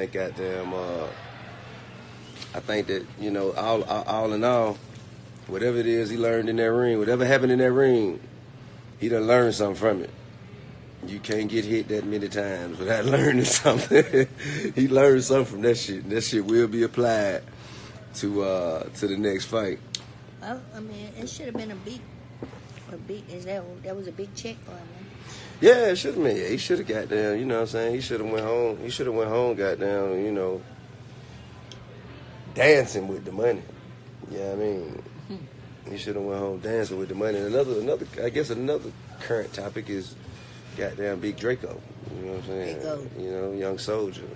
Goddamn, I think that, all in all, whatever it is he learned in that ring, whatever happened in that ring, he done learned something from it. You can't get hit that many times without learning something. He learned something from that shit, and that shit will be applied to the next fight. Well, I mean, it should have been a big. That was a big check for him. Yeah, it should have been. Yeah, he should have got down. You know what I'm saying? He should have went home. He should have went home, got down. Dancing with the money. You know what I mean? He should have went home dancing with the money. And another current topic is goddamn Big Draco. You know what I'm saying? Draco. Young SOULJA.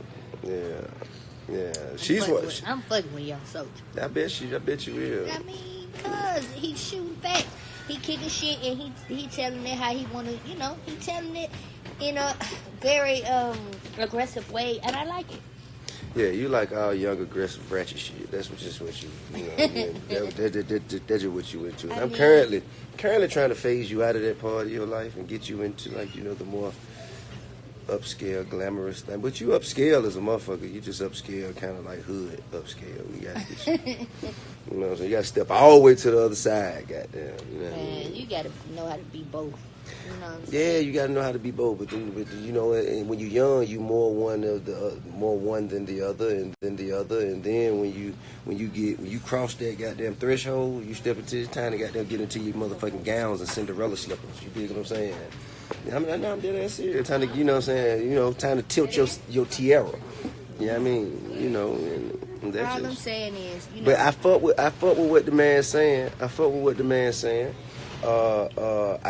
Yeah. I'm fucking with Young SOULJA. I bet you will. I mean, cause he's shooting back. He kicking shit and he telling it how he wanna, he telling it in a very aggressive way, and I like it. Yeah, you like all young, aggressive, ratchet shit. That's just what you that's just what you into. I'm currently trying to phase you out of that part of your life and get you into the more upscale, glamorous thing. But you upscale as a motherfucker. You just upscale, kind of like hood upscale. You gotta get you know what I'm saying? You gotta step all the way to the other side, goddamn. You know what I mean? You gotta know how to be both. You know what I'm saying? Yeah, you gotta know how to be both. But and when you're young, you more one than the other, and then the other, and then when you cross that goddamn threshold, you step into this time to goddamn get into your motherfucking gowns and Cinderella slippers. You dig what I'm saying? I'm dead ass serious. Time to, time to tilt your tiara. You know what I mean? And that's all I'm saying is, But I fuck with what the man's saying. I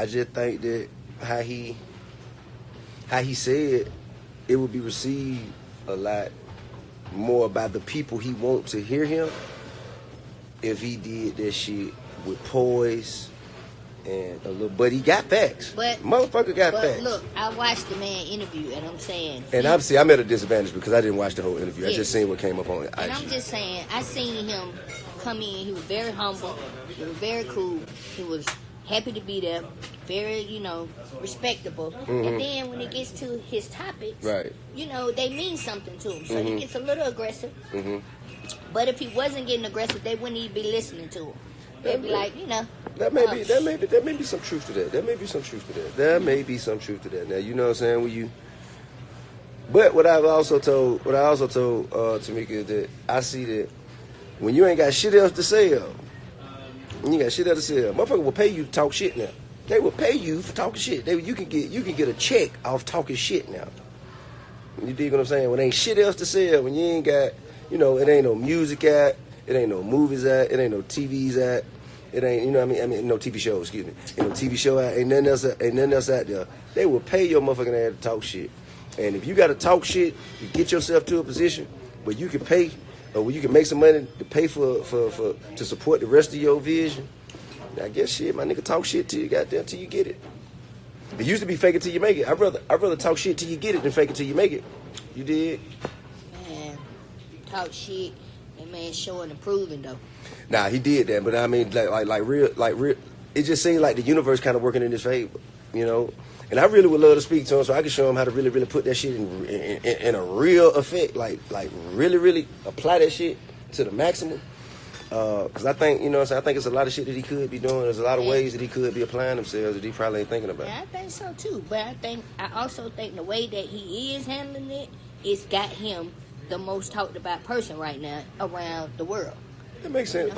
just think that how he said it would be received a lot more by the people he want to hear him if he did that shit with poise. But he got facts. Motherfucker got facts. Look, I watched the man interview, and I'm saying. And obviously, I'm at a disadvantage because I didn't watch the whole interview. Yes. I just seen what came up on it. And I'm just saying, I seen him come in. He was very humble. He was very cool. He was happy to be there. Very, respectable. Mm-hmm. And then when it gets to his topics, right? They mean something to him. So he gets a little aggressive. Mm-hmm. But if he wasn't getting aggressive, they wouldn't even be listening to him. They'd be like, There may be some truth to that. There may be some truth to that. Now, you know what I'm saying? But what I also told Tamika is that I see that when you ain't got shit else to sell, motherfucker will pay you to talk shit now. They will pay you for talking shit. You can get a check off talking shit now. You dig what I'm saying? When ain't shit else to sell, when you ain't got, it ain't no music out, it ain't no movies out, it ain't no TVs out. It ain't, no TV show, excuse me. Ain't no TV show out, ain't nothing else out there. They will pay your motherfucking ass to talk shit. And if you got to talk shit to get yourself to a position where you can pay, or where you can make some money to pay to support the rest of your vision, I guess shit, my nigga, talk shit till you till you get it. It used to be fake it till you make it. I'd rather talk shit till you get it than fake it till you make it. You dig? Man, talk shit. That man showing and proving though. Nah, he did that, but I mean, like real. It just seemed like the universe kind of working in his favor, And I really would love to speak to him so I can show him how to really, really put that shit in a real effect, like really, really apply that shit to the maximum. Because I think, I think it's a lot of shit that he could be doing. There's a lot of ways that he could be applying himself that he probably ain't thinking about. Yeah, I think so too. But I also think the way that he is handling it, it's got him the most talked about person right now around the world. That makes sense.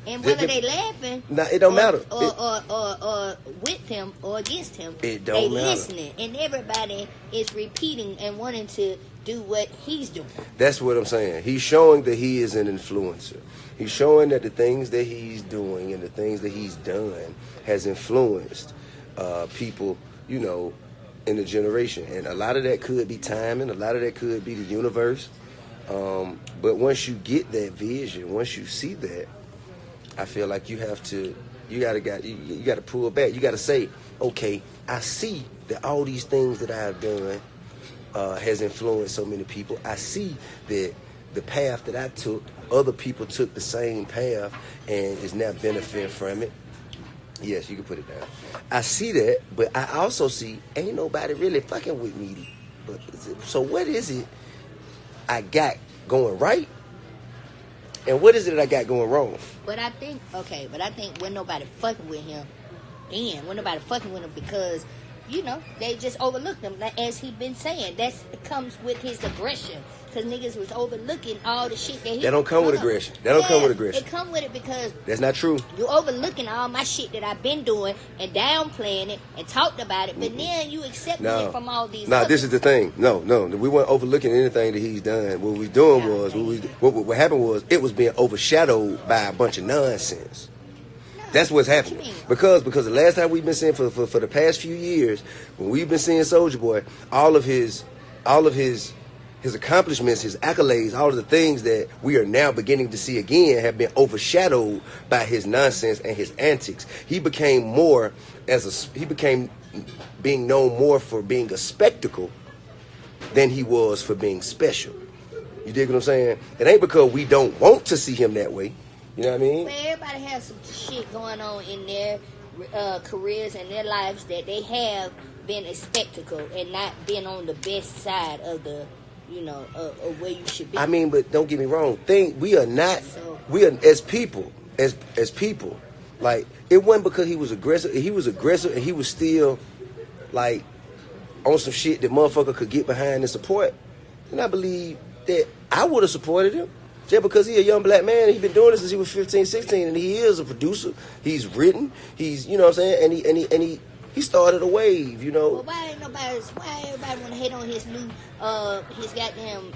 And whether they laughing, it don't matter. Or with him or against him, it don't matter. Listening, and everybody is repeating and wanting to do what he's doing. That's what I'm saying. He's showing that he is an influencer. He's showing that the things that he's doing and the things that he's done has influenced people, in the generation. And a lot of that could be timing. A lot of that could be the universe. But once you get that vision, once you see that, I feel like you gotta pull back. You gotta say, okay, I see that all these things that I've done has influenced so many people. I see that the path that I took, other people took the same path and is now benefiting from it. Yes, you can put it down. I see that, but I also see ain't nobody really fucking with me So what is it I got going right? And what is it that I got going wrong? But I think when nobody fucking with him, when nobody fucking with him because, they just overlooked him. Like, as he been saying, that comes with his aggression. Because niggas was overlooking all the shit that he... That don't come with aggression. That don't come with aggression. It come with it because... That's not true. You overlooking all my shit that I've been doing and downplaying it and talked about it, but then you accepting it from all these others. This is the thing. No, we weren't overlooking anything that he's done. What we doing what happened was, it was being overshadowed by a bunch of nonsense. That's what's happening. Because the last time we've been seeing for the past few years, when we've been seeing SOULJA Boy, all of his accomplishments, his accolades, all of the things that we are now beginning to see again have been overshadowed by his nonsense and his antics. He became being known more for being a spectacle than he was for being special. You dig what I'm saying? It ain't because we don't want to see him that way. You know what I mean? Well, everybody has some shit going on in their careers and their lives that they have been a spectacle and not been on the best side of the, of where you should be. I mean, but don't get me wrong. We are as people, like, it wasn't because he was aggressive. He was aggressive and he was still, like, on some shit that motherfucker could get behind and support. And I believe that I would have supported him. Just because he a young black man, he been doing this since he was 15, 16, and he is a producer. He's written. He's, you know what I'm saying? And he started a wave, Well, why everybody want to hate on his new, his goddamn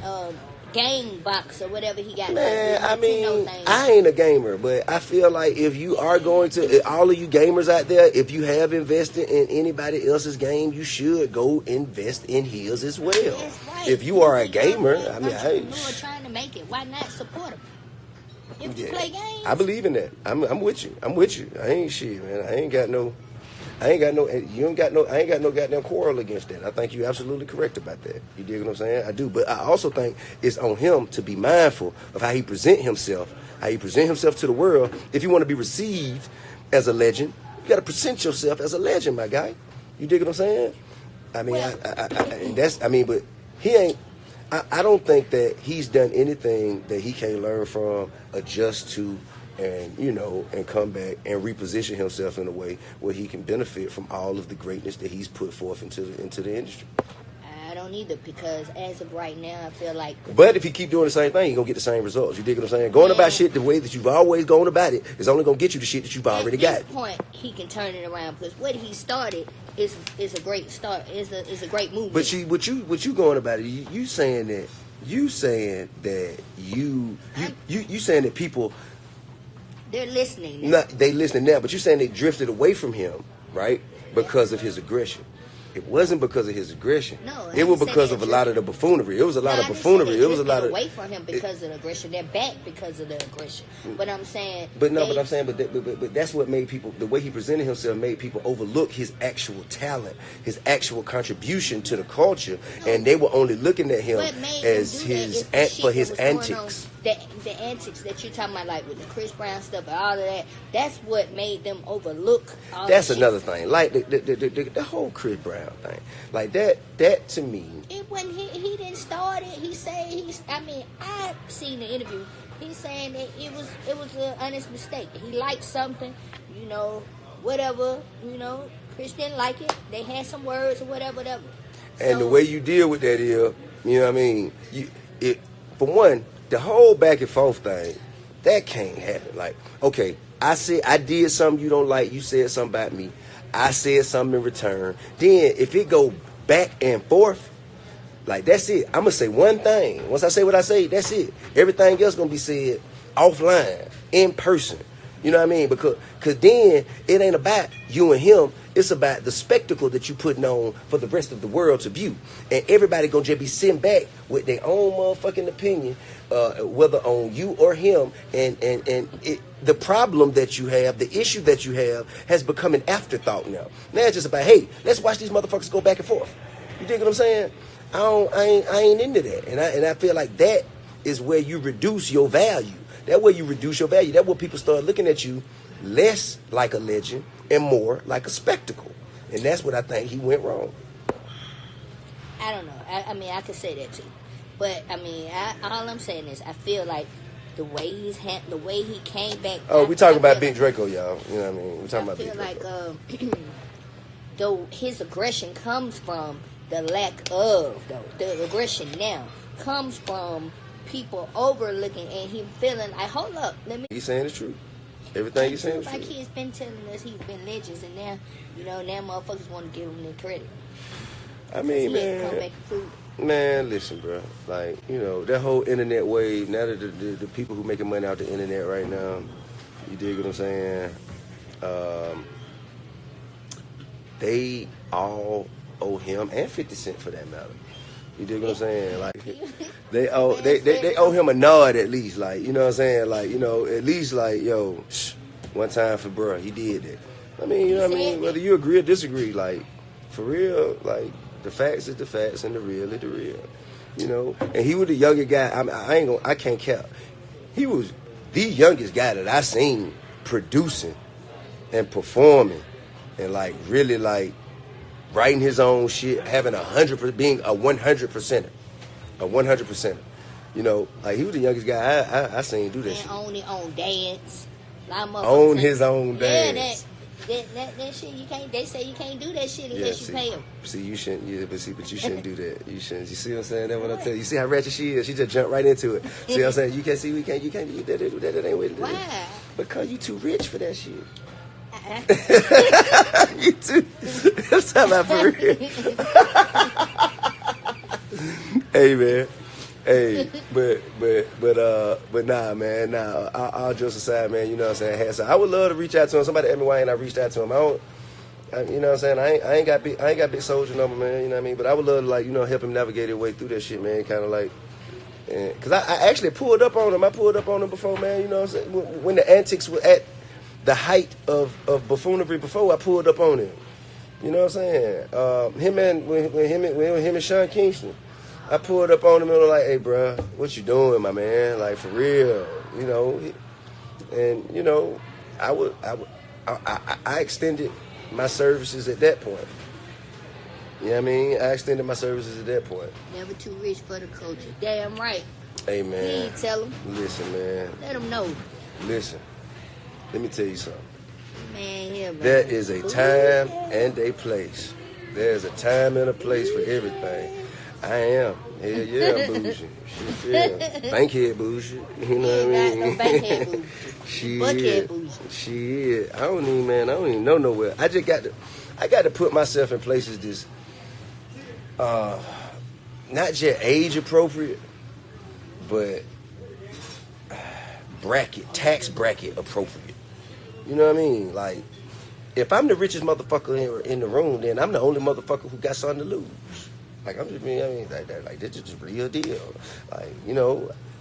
game box or whatever he got? Man, I mean, I ain't a gamer, but I feel like if you are going to, all of you gamers out there, if you have invested in anybody else's game, you should go invest in his as well. That's right. If you are a gamer, I mean, trying to make it, why not support him? If you play games, I believe in that. I'm with you. I ain't shit, man. I ain't got no goddamn quarrel against that. I think you're absolutely correct about that. You dig what I'm saying? I do. But I also think it's on him to be mindful of how he present himself to the world. If you want to be received as a legend, you got to present yourself as a legend, my guy. You dig what I'm saying? I mean, but he ain't, I don't think that he's done anything that he can't learn from, adjust to, and and come back and reposition himself in a way where he can benefit from all of the greatness that he's put forth into the industry. I don't either, because as of right now, I feel like... But if you keep doing the same thing, you're going to get the same results. You dig what I'm saying? Going about shit the way that you've always gone about it is only going to get you the shit that you've already got. At this point, he can turn it around, because what he started is a great start, is a great movement. But see, what you going about it, you saying that you saying that people... They're listening now. They listening now, but you're saying they drifted away from him, right? Because of his aggression. It wasn't because of his aggression. No, it was because of a lot of the buffoonery. It was a lot of buffoonery. It was a lot of away from him because of the aggression. They're back because of the aggression. But I'm saying, but that's what made people. The way he presented himself made people overlook his actual talent, his actual contribution to the culture, and they were only looking at him as his antics. The antics that you're talking about, like with the Chris Brown stuff and all of that, that's what made them overlook all that. That's another thing. Like the whole Chris Brown thing. Like that to me. It wasn't he didn't start it. He said I've seen the interview. He's saying that it was an honest mistake. He liked something, whatever, Chris didn't like it. They had some words or whatever. And the way you deal with that is, you know what I mean? For one, the whole back and forth thing, that can't happen. Like, okay, I did something you don't like, you said something about me, I said something in return. Then if it go back and forth, like, that's it. I'm gonna say one thing. Once I say what I say, that's it. Everything else gonna be said offline, in person. You know what I mean? Because then it ain't about you and him. It's about the spectacle that you putting on for the rest of the world to view. And everybody gonna just be sitting back with their own motherfucking opinion, whether on you or him. And the problem that you have, the issue that you have, has become an afterthought now. Now it's just about, hey, let's watch these motherfuckers go back and forth. You dig what I'm saying? I ain't into that. And I feel like that is where you reduce your value. That way you reduce your value. That's where people start looking at you less like a legend and more like a spectacle. And that's what I think he went wrong. I don't know. I mean, I could say that too, but I mean, all I'm saying is, I feel like the way the way he came back. Oh, we talking about Big Draco, y'all. You know what I mean? We talking about Big Draco. I feel like though his aggression comes from the lack of the aggression now comes from people overlooking and him feeling like, hold up, let me. He's saying the truth. Everything he's saying is like true. he's been telling us he's been legends, and now now motherfuckers want to give him the credit. I mean, man, listen, bro. Like, that whole internet wave. Now that the people who making money out the internet right now, you dig what I'm saying? They all owe him, and 50 Cent for that matter. You dig what I'm saying? Like, they owe him a nod at least. Like, you know what I'm saying? Like, at least like, yo, one time for bruh, he did that. I mean, you know what I mean? Whether you agree or disagree, like, for real, like, the facts is the facts and the real is the real. And he was the youngest guy. I can't count. He was the youngest guy that I seen producing and performing and like really like writing his own shit, having 100%, being a 100%er, a 100%er. Like he was the youngest guy I seen do that shit. Own his own dance. Own his own dance. That shit you can't. They say you can't do that shit unless you pay them. See, you shouldn't. Yeah, but you shouldn't do that. You shouldn't. You see what I'm saying? That's what I'm telling you. You see how ratchet she is? She just jumped right into it. See what I'm saying? You can't see. You can't. You that ain't with it. Why? Because you too rich for that shit. You too. I'm talking about for real. Hey man. Hey, but nah, man, nah. All jokes aside, man, you know what I'm saying. So I would love to reach out to him. Somebody asked me why ain't I reached out to him. You know what I'm saying. I ain't got big SOULJA number, man. You know what I mean. But I would love to help him navigate his way through that shit, man. Kind of like, cause I actually pulled up on him. I pulled up on him before, man. You know what I'm saying. When the antics were at the height of buffoonery, before I pulled up on him. You know what I'm saying. Him and Sean Kingston. I pulled up on him and was like, hey, bro, what you doing, my man? Like, for real, And, I extended my services at that point. You know what I mean? I extended my services at that point. Never too rich for the culture. Damn right. Hey, man. You ain't tell him. Listen, man. Let him know. Listen. Let me tell you something. Man. There is a time and a place. There's a time and a place for everything. I am. Hell yeah, I'm bougie. Shit, yeah. Bankhead bougie. You know what I mean? No bankhead bougie. Buckhead bougie. Shit. I don't even know nowhere. I got to put myself in places that's not just age appropriate, but tax bracket appropriate. You know what I mean? Like, if I'm the richest motherfucker in the room, then I'm the only motherfucker who got something to lose. Like, I'm just being, like this is just a real deal. Like,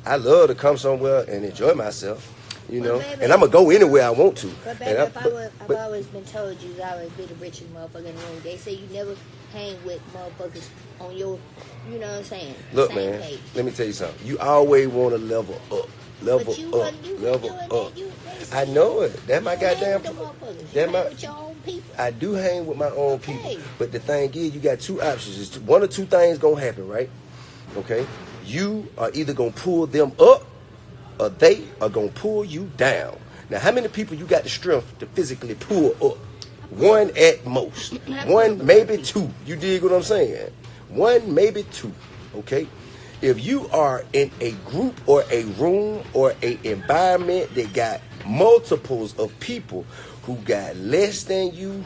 I love to come somewhere and enjoy myself, Well, baby, and I'm going to go anywhere I want to. But, baby, I've always been told you always be the richest motherfucker in the room. They say you never hang with motherfuckers on your, you know what I'm saying? Look, man, page. Let me tell you something. You always want to level up. Level up. I know it. That's my goddamn. That's my. With your own people. I do hang with my own people, but the thing is, you got two options. It's one or two things gonna happen, right? Okay, you are either gonna pull them up, or they are gonna pull you down. Now, how many people you got the strength to physically pull up? One at most. One, maybe two. You dig what I'm saying? One, maybe two. Okay. If you are in a group or a room or a environment that got multiples of people who got less than you,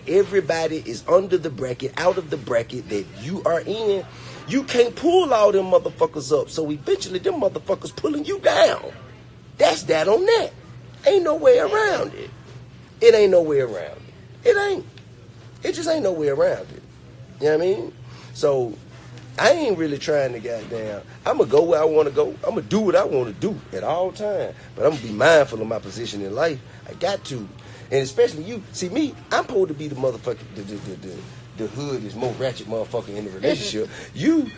everybody is under the bracket, out of the bracket that you are in, you can't pull all them motherfuckers up. So eventually them motherfuckers pulling you down. That's that on that. Ain't no way around it. It ain't no way around it. It ain't. It just ain't no way around it. You know what I mean? So I ain't really trying to goddamn. I'm going to go where I want to go. I'm going to do what I want to do at all times. But I'm going to be mindful of my position in life. I got to. And especially you. See, me, I'm supposed to be the motherfucker, the hood is more ratchet motherfucker in the relationship. You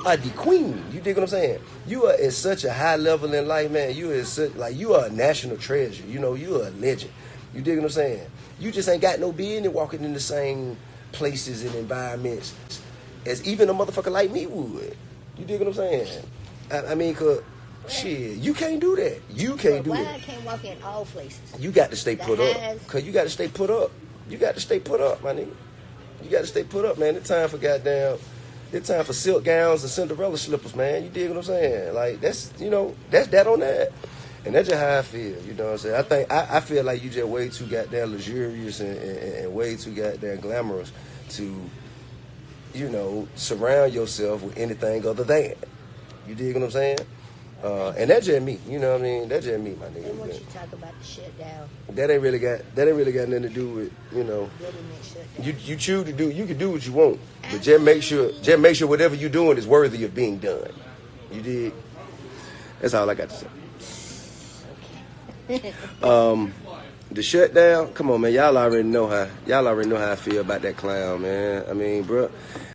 are the queen. You dig what I'm saying? You are at such a high level in life, man. You are a national treasure. You are a legend. You dig what I'm saying? You just ain't got no business walking in the same places and environments as even a motherfucker like me would. You dig what I'm saying? I mean, cause shit, you can't do that. You can't do why that. I can't walk in all places? You got to stay put up. highs. Cause you got to stay put up. You got to stay put up, my nigga. You got to stay put up, man. It's time for goddamn. It's time for silk gowns and Cinderella slippers, man. You dig what I'm saying? Like that's that's that on that. And that's just how I feel. You know what I'm saying? I think I feel like you just way too goddamn luxurious and way too goddamn glamorous to, surround yourself with anything other than. You dig what I'm saying? And that's just me. You know what I mean? That's just me, my nigga. They want you to talk about the shutdown. That ain't really got nothing to do with, Government shutdown. You choose to do. You can do what you want, but just make sure whatever you're doing is worthy of being done. You dig? That's all I got to say. The shutdown. Come on, man. Y'all already know how I feel about that clown, man. I mean, bro.